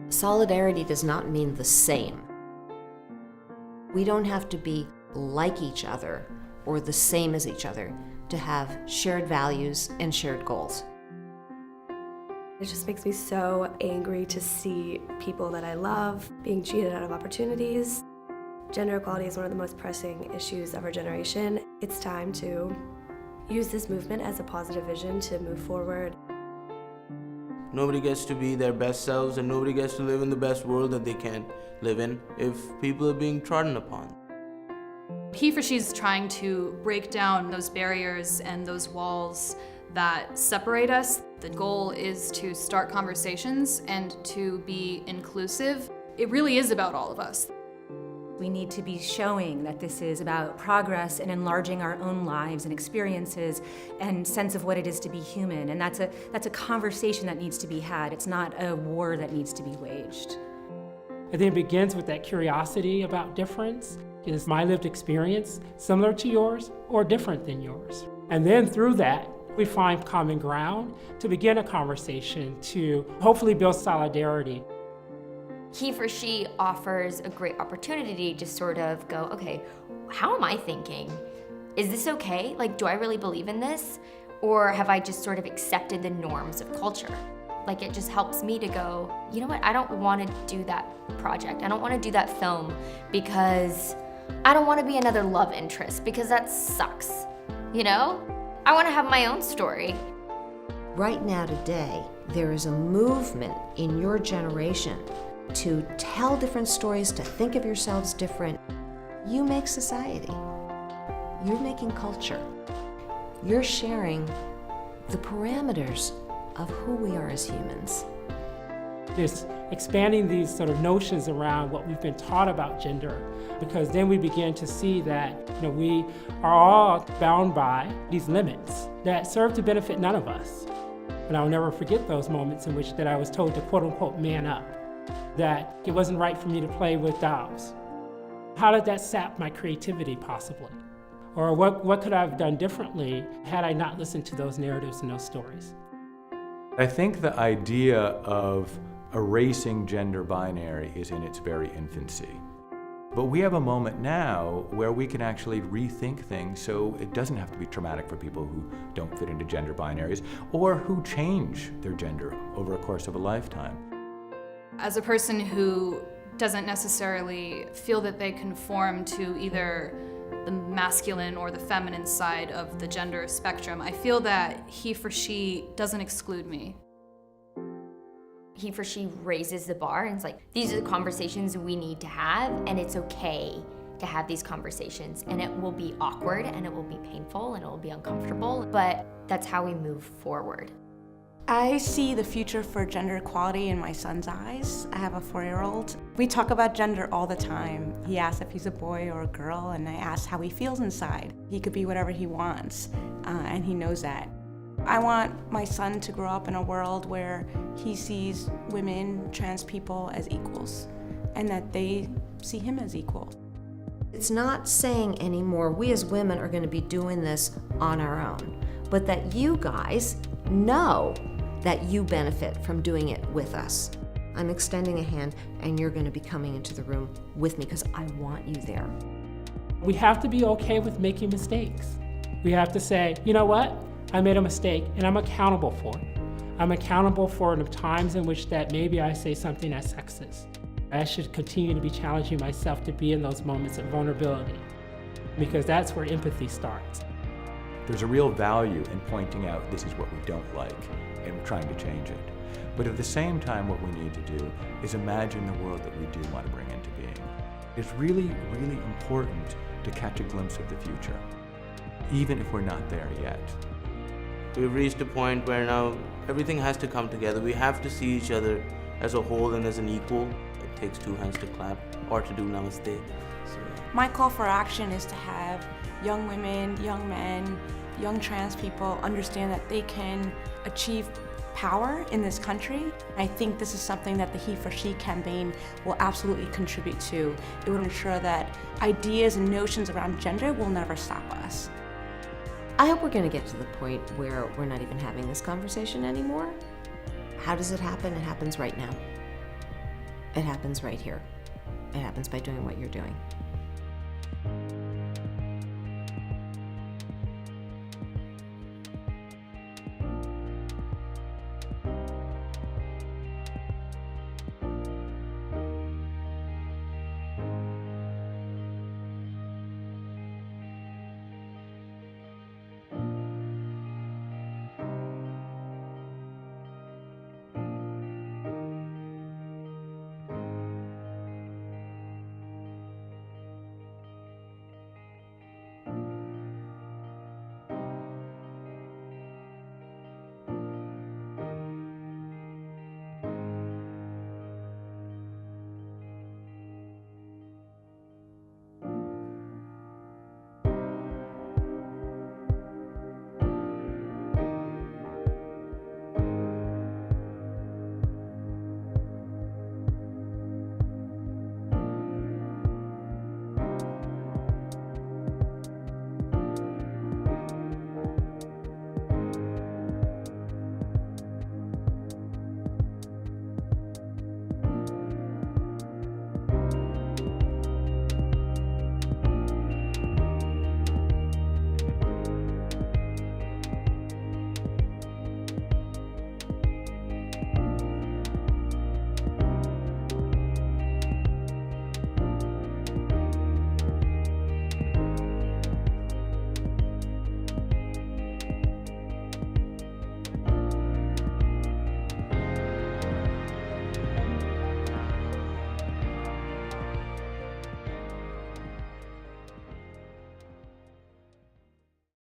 Solidarity does not mean the same. We don't have to be like each other or the same as each other to have shared values and shared goals. It just makes me so angry to see people that I love being cheated out of opportunities. Gender equality is one of the most pressing issues of our generation. It's time to use this movement as a positive vision to move forward. Nobody gets to be their best selves, and nobody gets to live in the best world that they can live in if people are being trodden upon. HeForShe is trying to break down those barriers and those walls that separate us. The goal is to start conversations and to be inclusive. It really is about all of us. We need to be showing that this is about progress and enlarging our own lives and experiences and sense of what it is to be human. And that's a conversation that needs to be had. It's not a war that needs to be waged. I think it begins with that curiosity about difference. Is my lived experience similar to yours or different than yours? And then through that, we find common ground to begin a conversation to hopefully build solidarity. HeForShe offers a great opportunity to sort of go, okay, how am I thinking? Is this okay? Like, do I really believe in this? Or have I just sort of accepted the norms of culture? Like, it just helps me to go, you know what, I don't want to do that project. I don't want to do that film because I don't want to be another love interest because that sucks, you know? I want to have my own story. Right now, today, there is a movement in your generation to tell different stories, to think of yourselves different. You make society. You're making culture. You're sharing the parameters of who we are as humans. Just expanding these sort of notions around what we've been taught about gender, because then we begin to see that we are all bound by these limits that serve to benefit none of us. And I'll never forget those moments in which that I was told to quote unquote man up, that it wasn't right for me to play with dolls. How did that sap my creativity possibly? Or what could I have done differently had I not listened to those narratives and those stories? I think the idea of erasing gender binary is in its very infancy. But we have a moment now where we can actually rethink things so it doesn't have to be traumatic for people who don't fit into gender binaries or who change their gender over a course of a lifetime. As a person who doesn't necessarily feel that they conform to either the masculine or the feminine side of the gender spectrum, I feel that HeForShe doesn't exclude me. HeForShe raises the bar and it's like, these are the conversations we need to have, and it's okay to have these conversations, and it will be awkward and it will be painful and it will be uncomfortable, but that's how we move forward. I see the future for gender equality in my son's eyes. I have a 4-year-old. We talk about gender all the time. He asks if he's a boy or a girl, and I ask how he feels inside. He could be whatever he wants, and he knows that. I want my son to grow up in a world where he sees women, trans people as equals, and that they see him as equal. It's not saying anymore we as women are going to be doing this on our own, but that you guys know that you benefit from doing it with us. I'm extending a hand, and you're going to be coming into the room with me because I want you there. We have to be okay with making mistakes. We have to say, you know what? I made a mistake, and I'm accountable for it. I'm accountable for the times in which that maybe I say something that's sexist. I should continue to be challenging myself to be in those moments of vulnerability, because that's where empathy starts. There's a real value in pointing out this is what we don't like and trying to change it. But at the same time, what we need to do is imagine the world that we do want to bring into being. It's really, really important to catch a glimpse of the future, even if we're not there yet. We've reached a point where now everything has to come together. We have to see each other as a whole and as an equal. It takes 2 hands to clap or to do namaste. So, My call for action is to have young women, young men, young trans people understand that they can achieve power in this country. I think this is something that the HeForShe campaign will absolutely contribute to. It will ensure that ideas and notions around gender will never stop us. I hope we're going to get to the point where we're not even having this conversation anymore. How does it happen? It happens right now. It happens right here. It happens by doing what you're doing.